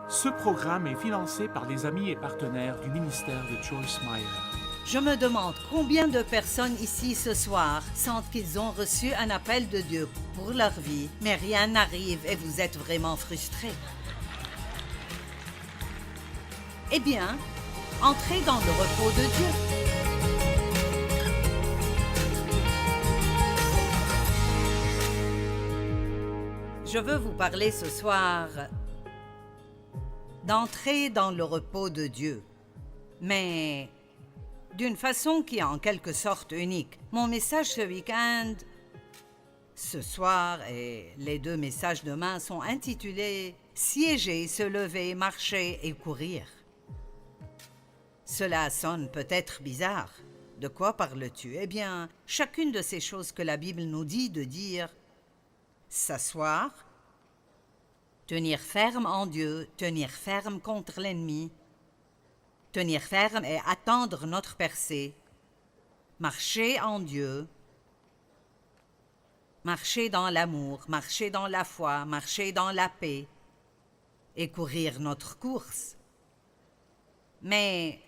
Ce programme est financé par les amis et partenaires du ministère de Joyce Meyer. Je me demande combien de personnes ici ce soir sentent qu'ils ont reçu un appel de Dieu pour leur vie, mais rien n'arrive et vous êtes vraiment frustrés. Eh bien, entrez dans le repos de Dieu. Je veux vous parler ce soir d'entrer dans le repos de Dieu, mais d'une façon qui est en quelque sorte unique. Mon message ce week-end, ce soir et les deux messages demain sont intitulés « Siéger, se lever, marcher et courir ». Cela sonne peut-être bizarre. De quoi parles-tu? Eh bien, chacune de ces choses que la Bible nous dit de dire « s'asseoir », tenir ferme en Dieu, tenir ferme contre l'ennemi, tenir ferme et attendre notre percée, marcher en Dieu, marcher dans l'amour, marcher dans la foi, marcher dans la paix et courir notre course. Mais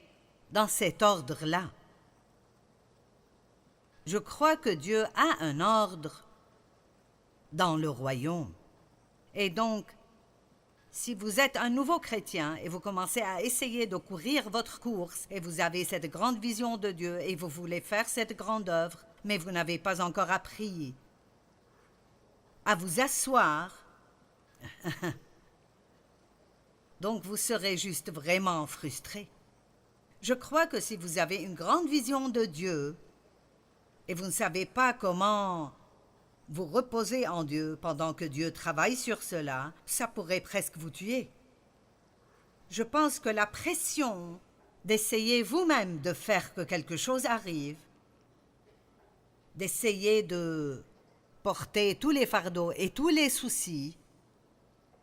dans cet ordre-là, je crois que Dieu a un ordre dans le royaume. Et donc, si vous êtes un nouveau chrétien et vous commencez à essayer de courir votre course et vous avez cette grande vision de Dieu et vous voulez faire cette grande œuvre, mais vous n'avez pas encore appris à vous asseoir, donc vous serez juste vraiment frustré. Je crois que si vous avez une grande vision de Dieu et vous ne savez pas comment vous reposer en Dieu pendant que Dieu travaille sur cela, ça pourrait presque vous tuer. Je pense que la pression d'essayer vous-même de faire que quelque chose arrive, d'essayer de porter tous les fardeaux et tous les soucis,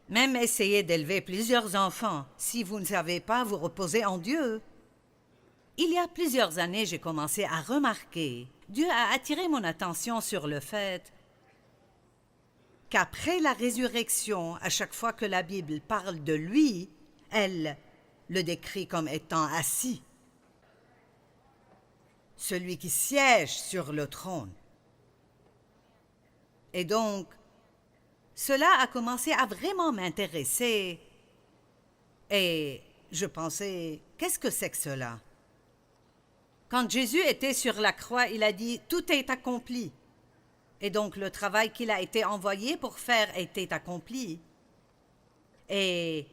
même essayer d'élever plusieurs enfants, si vous ne savez pas vous reposer en Dieu. Il y a plusieurs années, j'ai commencé à remarquer, Dieu a attiré mon attention sur le fait qu'après la résurrection, à chaque fois que la Bible parle de lui, elle le décrit comme étant assis. Celui qui siège sur le trône. Et donc, cela a commencé à vraiment m'intéresser. Et je pensais, qu'est-ce que c'est que cela? Quand Jésus était sur la croix, il a dit « Tout est accompli ». Et donc le travail qu'il a été envoyé pour faire était accompli. Et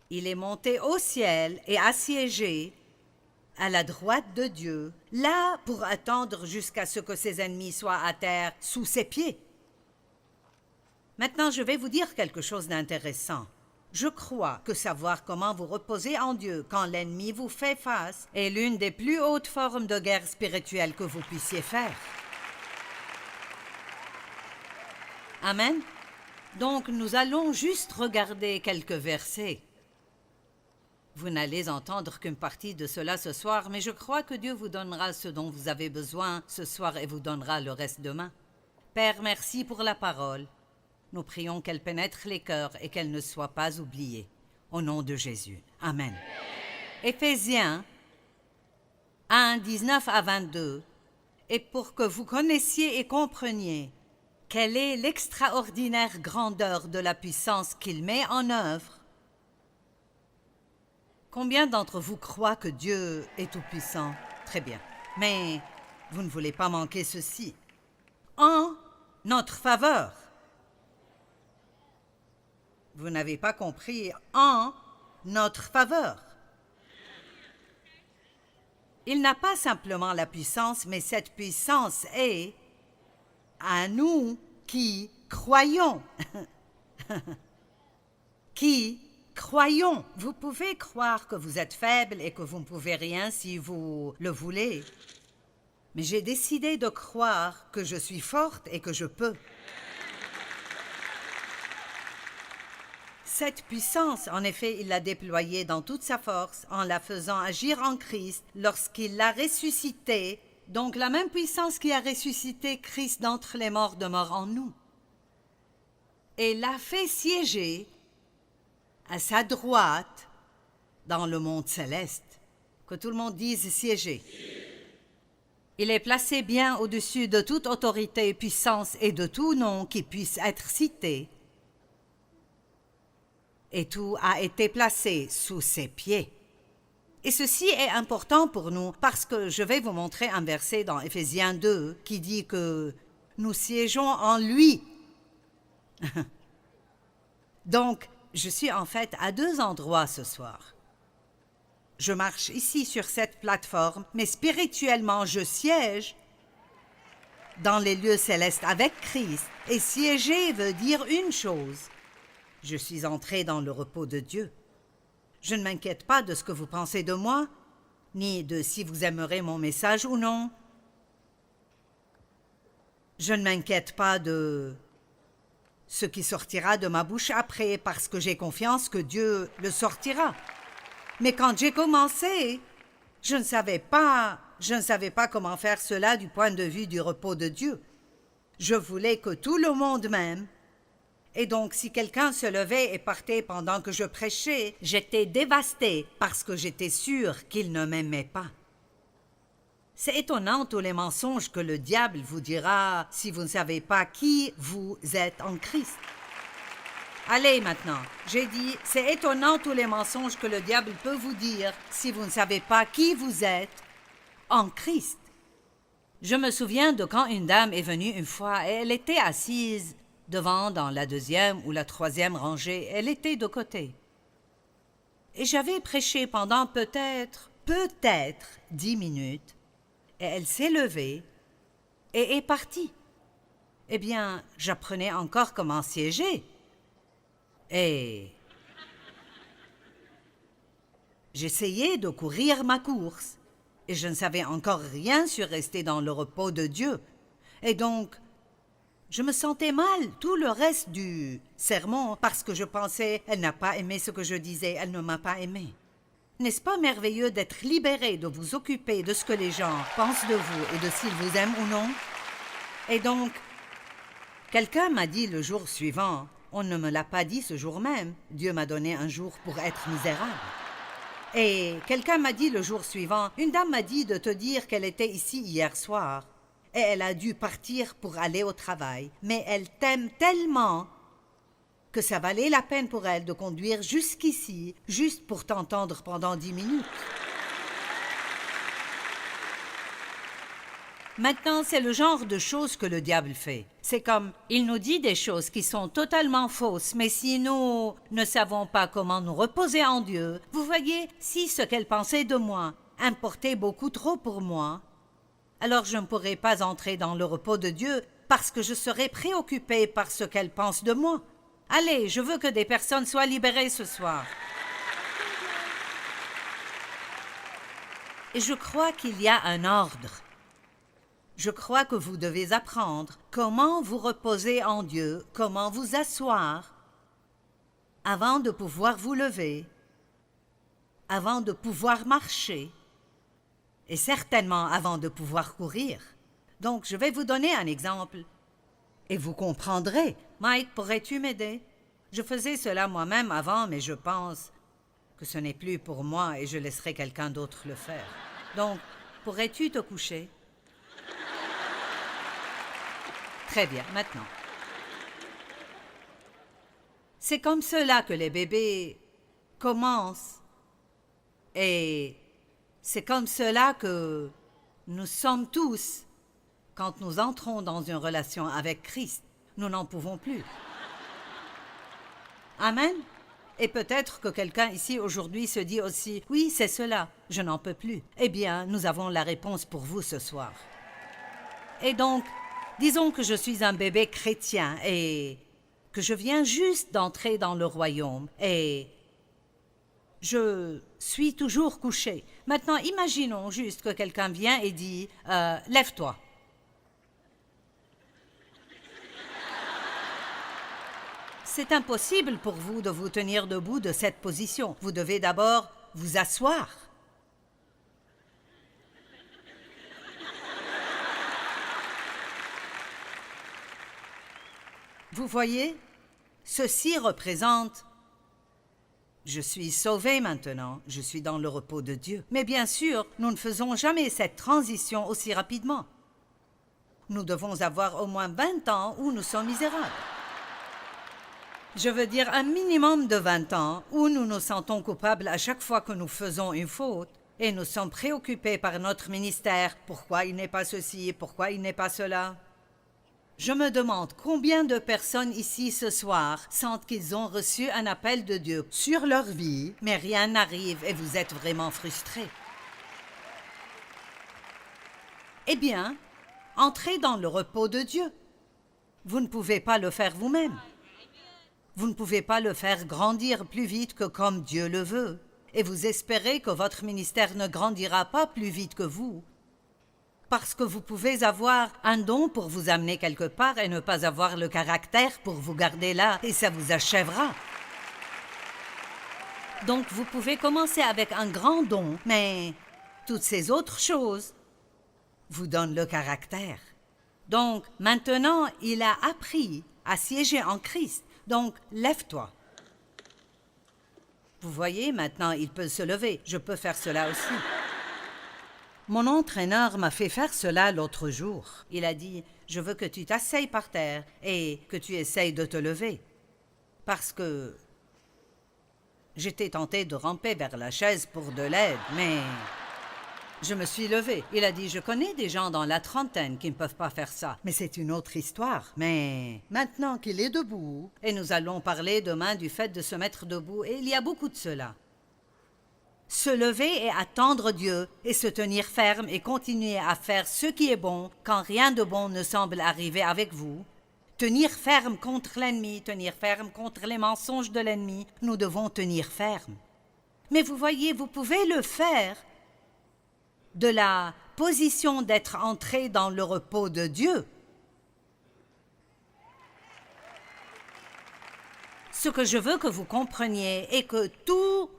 il est monté au ciel et assiégé à la droite de Dieu, là pour attendre jusqu'à ce que ses ennemis soient à terre sous ses pieds. Maintenant, je vais vous dire quelque chose d'intéressant. Je crois que savoir comment vous reposer en Dieu quand l'ennemi vous fait face est l'une des plus hautes formes de guerre spirituelle que vous puissiez faire. Amen. Donc, nous allons juste regarder quelques versets. Vous n'allez entendre qu'une partie de cela ce soir, mais je crois que Dieu vous donnera ce dont vous avez besoin ce soir et vous donnera le reste demain. Père, merci pour la parole. Nous prions qu'elle pénètre les cœurs et qu'elle ne soit pas oubliée. Au nom de Jésus. Amen. Éphésiens 1, 19 à 22. Et pour que vous connaissiez et compreniez quelle est l'extraordinaire grandeur de la puissance qu'il met en œuvre? Combien d'entre vous croient que Dieu est tout-puissant? Très bien. Mais vous ne voulez pas manquer ceci. En notre faveur. Vous n'avez pas compris. En notre faveur. Il n'a pas simplement la puissance, mais cette puissance est à nous qui croyons. Qui croyons. Vous pouvez croire que vous êtes faible et que vous ne pouvez rien si vous le voulez. Mais j'ai décidé de croire que je suis forte et que je peux. Cette puissance, en effet, il l'a déployée dans toute sa force en la faisant agir en Christ lorsqu'il l'a ressuscité. Donc la même puissance qui a ressuscité Christ d'entre les morts demeure en nous. Et l'a fait siéger à sa droite, dans le monde céleste. Que tout le monde dise siéger. Il est placé bien au-dessus de toute autorité, puissance et de tout nom qui puisse être cité. Et tout a été placé sous ses pieds. Et ceci est important pour nous parce que je vais vous montrer un verset dans Éphésiens 2 qui dit que nous siégeons en lui. Donc, je suis en fait à deux endroits ce soir. Je marche ici sur cette plateforme, mais spirituellement, je siège dans les lieux célestes avec Christ. Et siéger veut dire une chose. Je suis entré dans le repos de Dieu. Je ne m'inquiète pas de ce que vous pensez de moi, ni de si vous aimerez mon message ou non. Je ne m'inquiète pas de ce qui sortira de ma bouche après, parce que j'ai confiance que Dieu le sortira. Mais quand j'ai commencé, je ne savais pas comment faire cela du point de vue du repos de Dieu. Je voulais que tout le monde m'aime. Et donc, si quelqu'un se levait et partait pendant que je prêchais, j'étais dévastée parce que j'étais sûre qu'il ne m'aimait pas. C'est étonnant tous les mensonges que le diable vous dira si vous ne savez pas qui vous êtes en Christ. Allez maintenant, j'ai dit, c'est étonnant tous les mensonges que le diable peut vous dire si vous ne savez pas qui vous êtes en Christ. Je me souviens de quand une dame est venue une fois et elle était assise devant dans la deuxième ou la troisième rangée. Elle était de côté. Et j'avais prêché pendant peut-être 10 minutes. Et elle s'est levée et est partie. Eh bien, j'apprenais encore comment siéger. Et j'essayais de courir ma course. Et je ne savais encore rien sur rester dans le repos de Dieu. Et donc, je me sentais mal tout le reste du sermon parce que je pensais, elle n'a pas aimé ce que je disais, elle ne m'a pas aimé. N'est-ce pas merveilleux d'être libéré, de vous occuper de ce que les gens pensent de vous et de s'ils vous aiment ou non? Et donc, quelqu'un m'a dit le jour suivant, on ne me l'a pas dit ce jour même, Dieu m'a donné un jour pour être misérable. Et quelqu'un m'a dit le jour suivant, une dame m'a dit de te dire qu'elle était ici hier soir. Et elle a dû partir pour aller au travail. Mais elle t'aime tellement que ça valait la peine pour elle de conduire jusqu'ici, juste pour t'entendre pendant 10 minutes. Maintenant, c'est le genre de choses que le diable fait. C'est comme, il nous dit des choses qui sont totalement fausses, mais si nous ne savons pas comment nous reposer en Dieu, vous voyez, si ce qu'elle pensait de moi importait beaucoup trop pour moi, alors je ne pourrai pas entrer dans le repos de Dieu parce que je serai préoccupée par ce qu'elle pense de moi. Allez, je veux que des personnes soient libérées ce soir. Et je crois qu'il y a un ordre. Je crois que vous devez apprendre comment vous reposer en Dieu, comment vous asseoir avant de pouvoir vous lever, avant de pouvoir marcher, et certainement avant de pouvoir courir. Donc, je vais vous donner un exemple. Et vous comprendrez. Mike, pourrais-tu m'aider? Je faisais cela moi-même avant, mais je pense que ce n'est plus pour moi et je laisserai quelqu'un d'autre le faire. Donc, pourrais-tu te coucher? Très bien, maintenant. C'est comme cela que les bébés commencent. Et c'est comme cela que nous sommes tous. Quand nous entrons dans une relation avec Christ, nous n'en pouvons plus. Amen. Et peut-être que quelqu'un ici aujourd'hui se dit aussi, oui, c'est cela, je n'en peux plus. Eh bien, nous avons la réponse pour vous ce soir. Et donc, disons que je suis un bébé chrétien et que je viens juste d'entrer dans le royaume et je suis toujours couché. Maintenant, imaginons juste que quelqu'un vient et dit « Lève-toi ». C'est impossible pour vous de vous tenir debout de cette position. Vous devez d'abord vous asseoir. Vous voyez, ceci représente Je suis sauvé maintenant, je suis dans le repos de Dieu. Mais bien sûr, nous ne faisons jamais cette transition aussi rapidement. Nous devons avoir au moins 20 ans où nous sommes misérables. Je veux dire un minimum de 20 ans où nous nous sentons coupables à chaque fois que nous faisons une faute et nous sommes préoccupés par notre ministère. Pourquoi il n'est pas ceci, pourquoi il n'est pas cela? Je me demande combien de personnes ici ce soir sentent qu'ils ont reçu un appel de Dieu sur leur vie, mais rien n'arrive et vous êtes vraiment frustrés. Eh bien, entrez dans le repos de Dieu. Vous ne pouvez pas le faire vous-même. Vous ne pouvez pas le faire grandir plus vite que comme Dieu le veut. Et vous espérez que votre ministère ne grandira pas plus vite que vous. Parce que vous pouvez avoir un don pour vous amener quelque part et ne pas avoir le caractère pour vous garder là, et ça vous achèvera. Donc vous pouvez commencer avec un grand don, mais toutes ces autres choses vous donnent le caractère. Donc maintenant, il a appris à siéger en Christ. Donc, lève-toi. Vous voyez, maintenant, il peut se lever. Je peux faire cela aussi. Mon entraîneur m'a fait faire cela l'autre jour. Il a dit, je veux que tu t'asseyes par terre et que tu essayes de te lever. Parce que j'étais tentée de ramper vers la chaise pour de l'aide, mais je me suis levée. Il a dit, je connais des gens dans la trentaine qui ne peuvent pas faire ça. Mais c'est une autre histoire. Mais maintenant qu'il est debout, et nous allons parler demain du fait de se mettre debout, et il y a beaucoup de cela. Se lever et attendre Dieu, et se tenir ferme et continuer à faire ce qui est bon quand rien de bon ne semble arriver avec vous. Tenir ferme contre l'ennemi, tenir ferme contre les mensonges de l'ennemi. Nous devons tenir ferme. Mais vous voyez, vous pouvez le faire de la position d'être entré dans le repos de Dieu. Ce que je veux que vous compreniez est que tout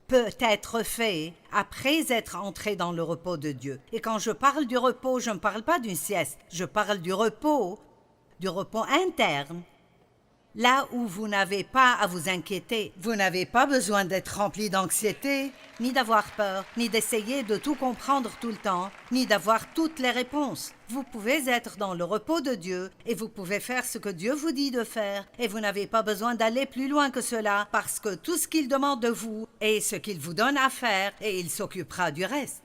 peut être fait après être entré dans le repos de Dieu. Et quand je parle du repos, je ne parle pas d'une sieste, je parle du repos interne. Là où vous n'avez pas à vous inquiéter, vous n'avez pas besoin d'être rempli d'anxiété, ni d'avoir peur, ni d'essayer de tout comprendre tout le temps, ni d'avoir toutes les réponses. Vous pouvez être dans le repos de Dieu et vous pouvez faire ce que Dieu vous dit de faire et vous n'avez pas besoin d'aller plus loin que cela parce que tout ce qu'il demande de vous est ce qu'il vous donne à faire et il s'occupera du reste.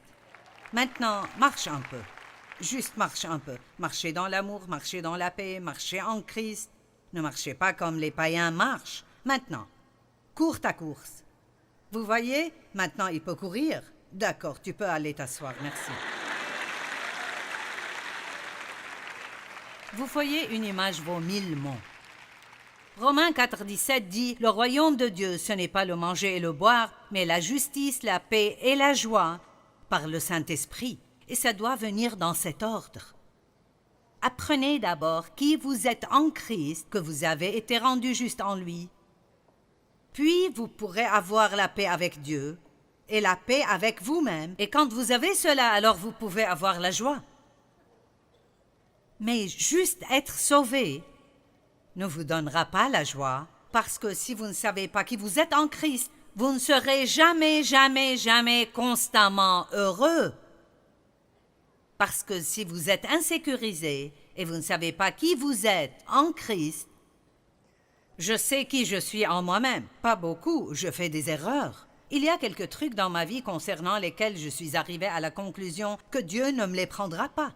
Maintenant, marche un peu. Juste marche un peu. Marchez dans l'amour, marchez dans la paix, marchez en Christ. Ne marchez pas comme les païens marchent. Maintenant, cours ta course. Vous voyez, maintenant il peut courir. D'accord, tu peux aller t'asseoir, merci. Vous voyez, une image vaut 1000 mots. Romains 4,17 dit « Le royaume de Dieu, ce n'est pas le manger et le boire, mais la justice, la paix et la joie par le Saint-Esprit. » Et ça doit venir dans cet ordre. Apprenez d'abord qui vous êtes en Christ, que vous avez été rendu juste en lui. Puis vous pourrez avoir la paix avec Dieu et la paix avec vous-même. Et quand vous avez cela, alors vous pouvez avoir la joie. Mais juste être sauvé ne vous donnera pas la joie, parce que si vous ne savez pas qui vous êtes en Christ, vous ne serez jamais, jamais, jamais constamment heureux. Parce que si vous êtes insécurisé et vous ne savez pas qui vous êtes en Christ, je sais qui je suis en moi-même. Pas beaucoup, je fais des erreurs. Il y a quelques trucs dans ma vie concernant lesquels je suis arrivé à la conclusion que Dieu ne me les prendra pas.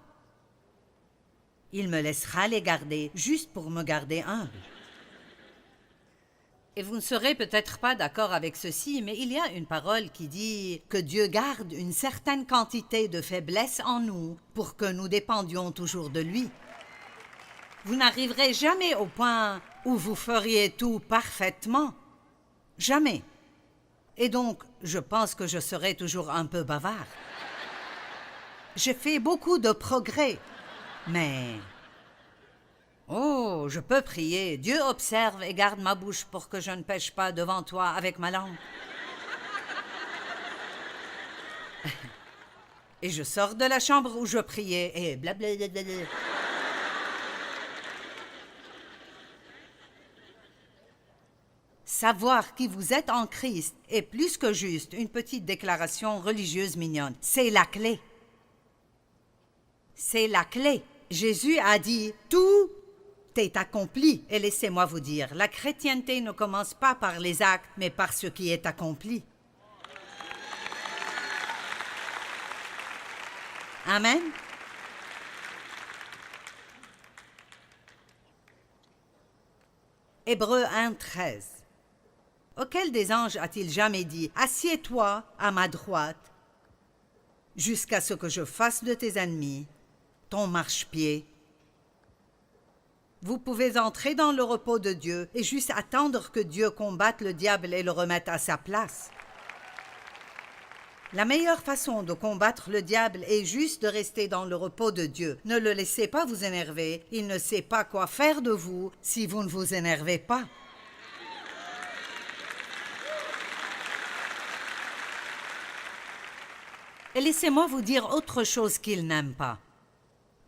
Il me laissera les garder juste pour me garder humble. Et vous ne serez peut-être pas d'accord avec ceci, mais il y a une parole qui dit que Dieu garde une certaine quantité de faiblesse en nous pour que nous dépendions toujours de lui. Vous n'arriverez jamais au point où vous feriez tout parfaitement. Jamais. Et donc, je pense que je serai toujours un peu bavard. J'ai fait beaucoup de progrès, mais... Oh, je peux prier. Dieu observe et garde ma bouche pour que je ne pêche pas devant toi avec ma langue. Et je sors de la chambre où je priais et blablabla. Savoir qui vous êtes en Christ est plus que juste une petite déclaration religieuse mignonne. C'est la clé. C'est la clé. Jésus a dit « Tout est accompli ». Et laissez-moi vous dire, la chrétienté ne commence pas par les actes, mais par ce qui est accompli. Amen. Hébreux 1:13. Auquel des anges a-t-il jamais dit « Assieds-toi à ma droite, jusqu'à ce que je fasse de tes ennemis ton marchepied ». Vous pouvez entrer dans le repos de Dieu et juste attendre que Dieu combatte le diable et le remette à sa place. La meilleure façon de combattre le diable est juste de rester dans le repos de Dieu. Ne le laissez pas vous énerver. Il ne sait pas quoi faire de vous si vous ne vous énervez pas. Et laissez-moi vous dire autre chose qu'il n'aime pas.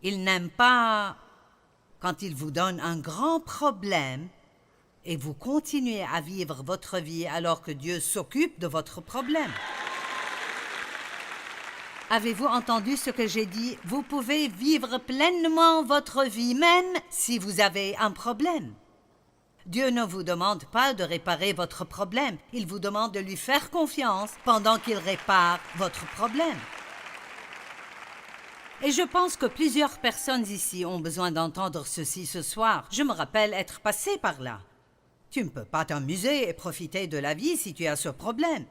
Il n'aime pas quand il vous donne un grand problème et vous continuez à vivre votre vie alors que Dieu s'occupe de votre problème. Avez-vous entendu ce que j'ai dit? Vous pouvez vivre pleinement votre vie, même si vous avez un problème. Dieu ne vous demande pas de réparer votre problème. Il vous demande de lui faire confiance pendant qu'il répare votre problème. Et je pense que plusieurs personnes ici ont besoin d'entendre ceci ce soir. Je me rappelle être passé par là. Tu ne peux pas t'amuser et profiter de la vie si tu as ce problème.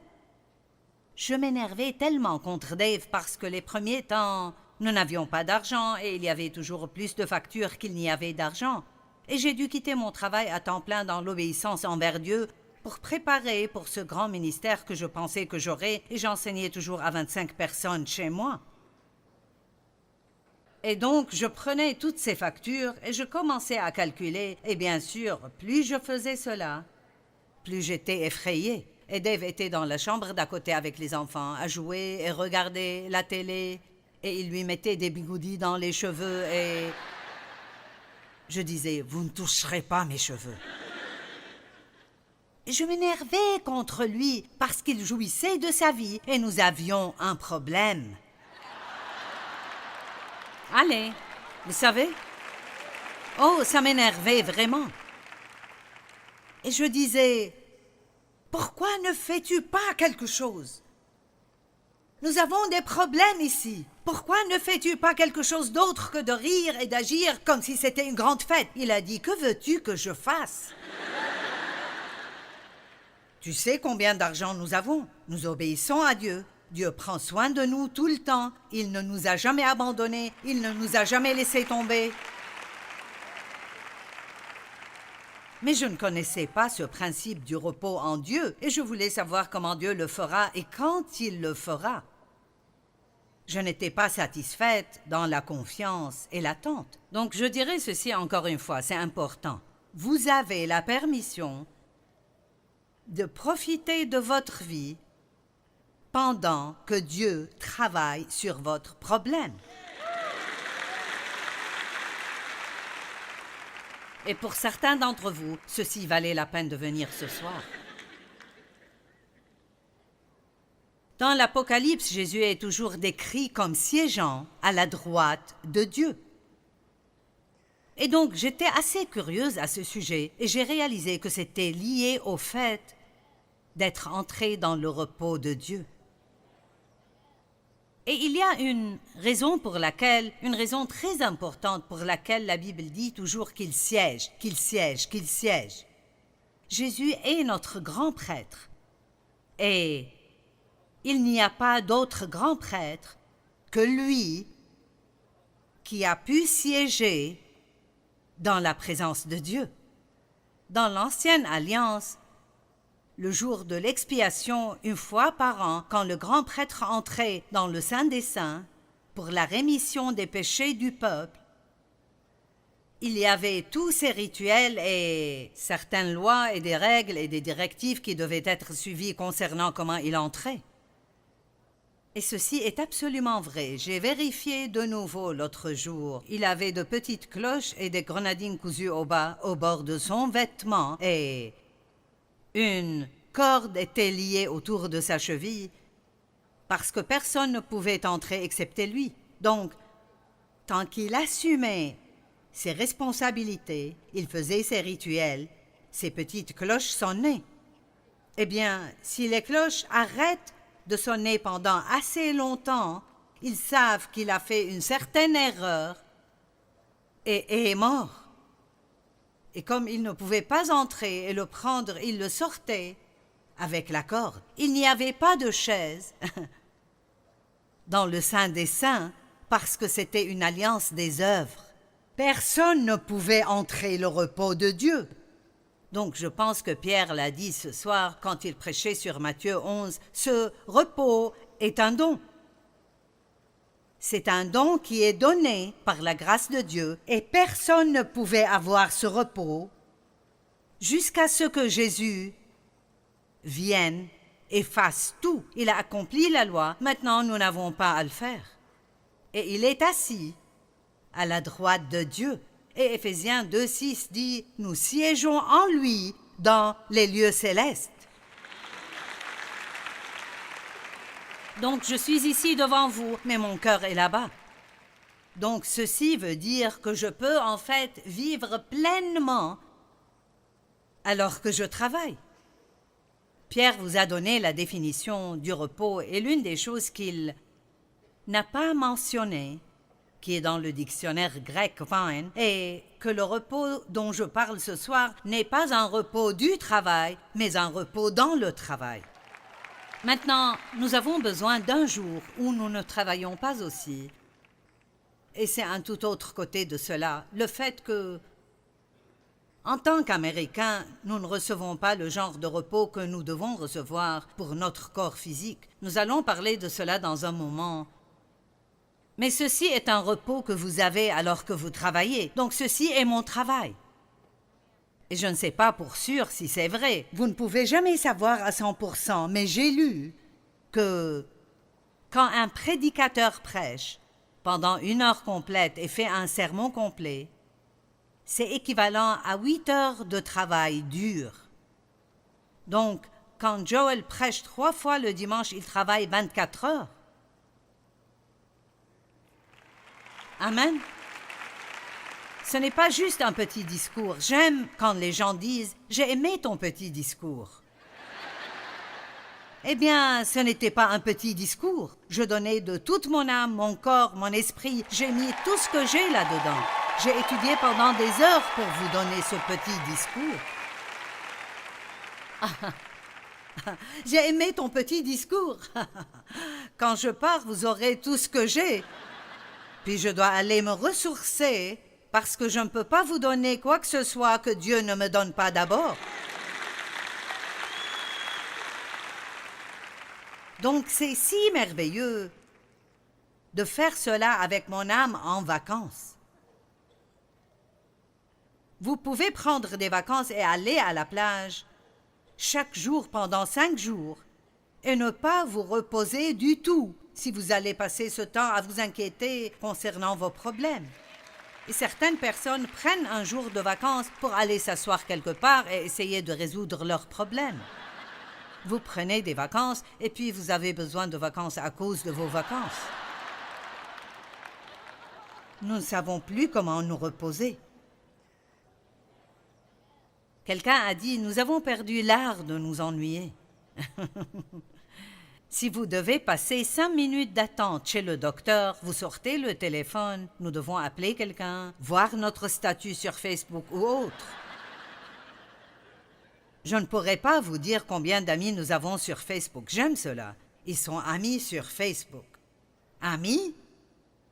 Je m'énervais tellement contre Dave parce que les premiers temps, nous n'avions pas d'argent et il y avait toujours plus de factures qu'il n'y avait d'argent. Et j'ai dû quitter mon travail à temps plein dans l'obéissance envers Dieu pour préparer pour ce grand ministère que je pensais que j'aurais et j'enseignais toujours à 25 personnes chez moi. Et donc, je prenais toutes ces factures et je commençais à calculer. Et bien sûr, plus je faisais cela, plus j'étais effrayée. Et Dave était dans la chambre d'à côté avec les enfants, à jouer et regarder la télé. Et il lui mettait des bigoudis dans les cheveux et... Je disais, vous ne toucherez pas mes cheveux. Et je m'énervais contre lui parce qu'il jouissait de sa vie et nous avions un problème. Allez, vous savez? Oh, ça m'énervait vraiment. Et je disais... Pourquoi ne fais-tu pas quelque chose? Nous avons des problèmes ici. Pourquoi ne fais-tu pas quelque chose d'autre que de rire et d'agir comme si c'était une grande fête? Il a dit, que veux-tu que je fasse? Tu sais combien d'argent nous avons? Nous obéissons à Dieu. Dieu prend soin de nous tout le temps. Il ne nous a jamais abandonnés. Il ne nous a jamais laissés tomber. Mais je ne connaissais pas ce principe du repos en Dieu et je voulais savoir comment Dieu le fera et quand il le fera. Je n'étais pas satisfaite dans la confiance et l'attente. Donc je dirais ceci encore une fois, c'est important. Vous avez la permission de profiter de votre vie pendant que Dieu travaille sur votre problème. Et pour certains d'entre vous, ceci valait la peine de venir ce soir. Dans l'Apocalypse, Jésus est toujours décrit comme siégeant à la droite de Dieu. Et donc, j'étais assez curieuse à ce sujet et j'ai réalisé que c'était lié au fait d'être entré dans le repos de Dieu. Et il y a une raison très importante pour laquelle la Bible dit toujours qu'il siège, qu'il siège, qu'il siège. Jésus est notre grand prêtre. Et il n'y a pas d'autre grand prêtre que lui qui a pu siéger dans la présence de Dieu. Dans l'Ancienne Alliance, le jour de l'expiation, une fois par an, quand le grand prêtre entrait dans le Saint des Saints pour la rémission des péchés du peuple, il y avait tous ces rituels et certaines lois et des règles et des directives qui devaient être suivies concernant comment il entrait. Et ceci est absolument vrai. J'ai vérifié de nouveau l'autre jour. Il avait de petites cloches et des grenadines cousues au bas, au bord de son vêtement et... Une corde était liée autour de sa cheville parce que personne ne pouvait entrer excepté lui. Donc, tant qu'il assumait ses responsabilités, il faisait ses rituels, ses petites cloches sonnaient. Eh bien, si les cloches arrêtent de sonner pendant assez longtemps, ils savent qu'il a fait une certaine erreur et est mort. Et comme il ne pouvait pas entrer et le prendre, il le sortait avec la corde. Il n'y avait pas de chaise dans le Saint des Saints parce que c'était une alliance des œuvres. Personne ne pouvait entrer le repos de Dieu. Donc je pense que Pierre l'a dit ce soir quand il prêchait sur Matthieu 11, ce repos est un don. C'est un don qui est donné par la grâce de Dieu et personne ne pouvait avoir ce repos jusqu'à ce que Jésus vienne et fasse tout. Il a accompli la loi, maintenant nous n'avons pas à le faire. Et il est assis à la droite de Dieu. Et Éphésiens 2,6 dit « Nous siégeons en lui dans les lieux célestes ». Donc je suis ici devant vous, mais mon cœur est là-bas. Donc ceci veut dire que je peux en fait vivre pleinement alors que je travaille. Pierre vous a donné la définition du repos et l'une des choses qu'il n'a pas mentionnées, qui est dans le dictionnaire grec Vine, est que le repos dont je parle ce soir n'est pas un repos du travail, mais un repos dans le travail. Maintenant, nous avons besoin d'un jour où nous ne travaillons pas aussi. Et c'est un tout autre côté de cela, le fait que, en tant qu'Américains, nous ne recevons pas le genre de repos que nous devons recevoir pour notre corps physique. Nous allons parler de cela dans un moment. Mais ceci est un repos que vous avez alors que vous travaillez. Donc ceci est mon travail. Et je ne sais pas pour sûr si c'est vrai. Vous ne pouvez jamais savoir à 100%, mais j'ai lu que quand un prédicateur prêche pendant 1 heure complète et fait un sermon complet, c'est équivalent à 8 heures de travail dur. Donc, quand Joel prêche 3 fois le dimanche, il travaille 24 heures. Amen. Ce n'est pas juste un petit discours. J'aime quand les gens disent « J'ai aimé ton petit discours ». Eh bien, ce n'était pas un petit discours. Je donnais de toute mon âme, mon corps, mon esprit. J'ai mis tout ce que j'ai là-dedans. J'ai étudié pendant des heures pour vous donner ce petit discours. J'ai aimé ton petit discours. Quand je pars, vous aurez tout ce que j'ai. Puis je dois aller me ressourcer parce que je ne peux pas vous donner quoi que ce soit que Dieu ne me donne pas d'abord. Donc c'est si merveilleux de faire cela avec mon âme en vacances. Vous pouvez prendre des vacances et aller à la plage chaque jour pendant 5 jours et ne pas vous reposer du tout si vous allez passer ce temps à vous inquiéter concernant vos problèmes. Et certaines personnes prennent un jour de vacances pour aller s'asseoir quelque part et essayer de résoudre leurs problèmes. Vous prenez des vacances et puis vous avez besoin de vacances à cause de vos vacances. Nous ne savons plus comment nous reposer. Quelqu'un a dit « Nous avons perdu l'art de nous ennuyer ». Si vous devez passer 5 minutes d'attente chez le docteur, vous sortez le téléphone, nous devons appeler quelqu'un, voir notre statut sur Facebook ou autre. Je ne pourrais pas vous dire combien d'amis nous avons sur Facebook. J'aime cela. Ils sont amis sur Facebook. Amis?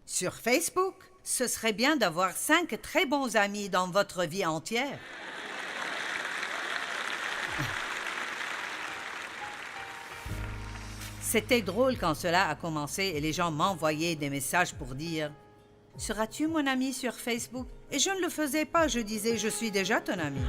Sur Facebook? Ce serait bien d'avoir 5 très bons amis dans votre vie entière. C'était drôle quand cela a commencé et les gens m'envoyaient des messages pour dire « Seras-tu mon ami sur Facebook ?» Et je ne le faisais pas, je disais « Je suis déjà ton ami. »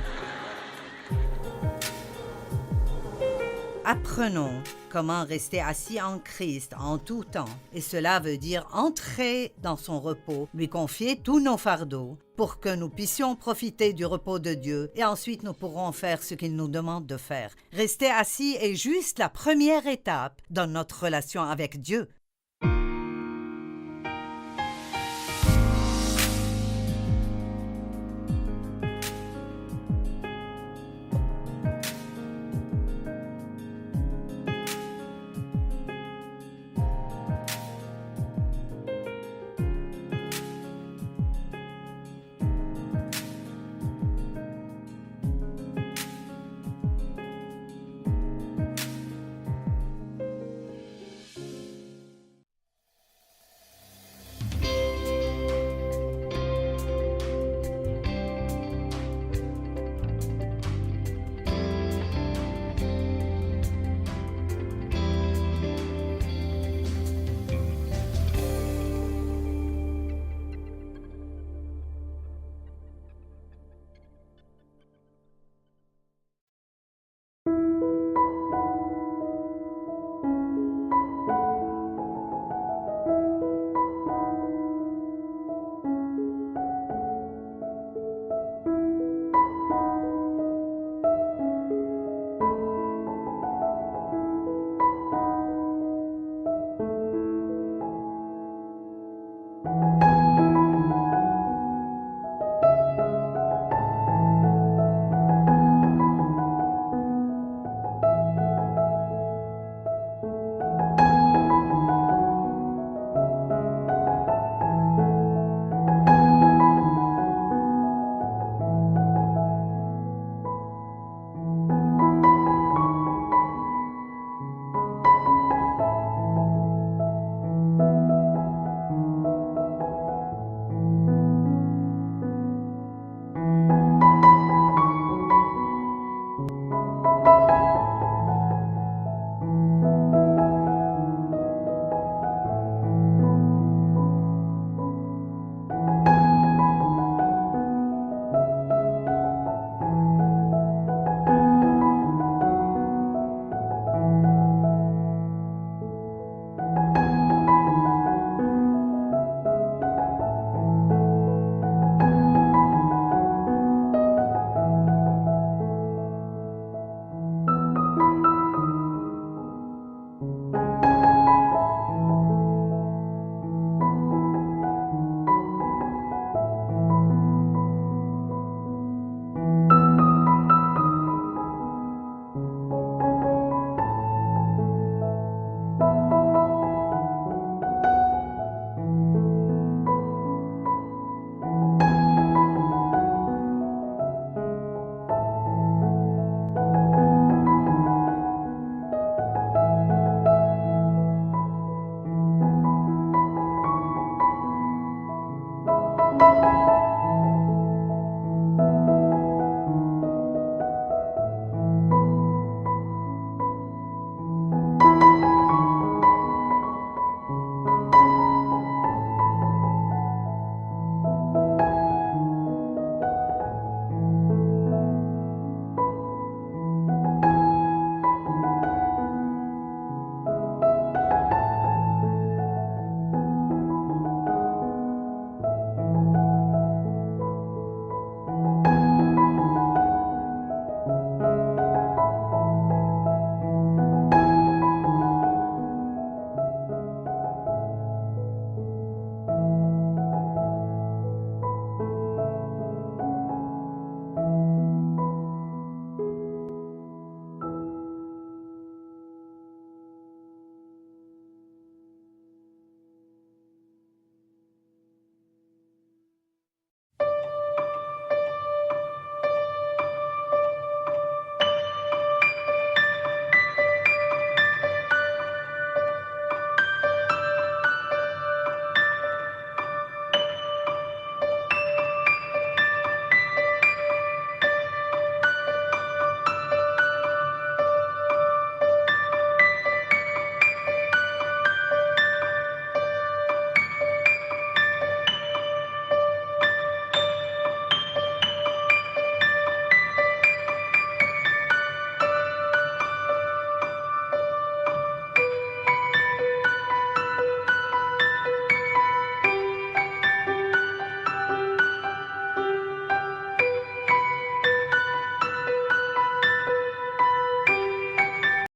Apprenons comment rester assis en Christ en tout temps. Et cela veut dire entrer dans son repos, lui confier tous nos fardeaux pour que nous puissions profiter du repos de Dieu et ensuite nous pourrons faire ce qu'il nous demande de faire. Rester assis est juste la première étape dans notre relation avec Dieu.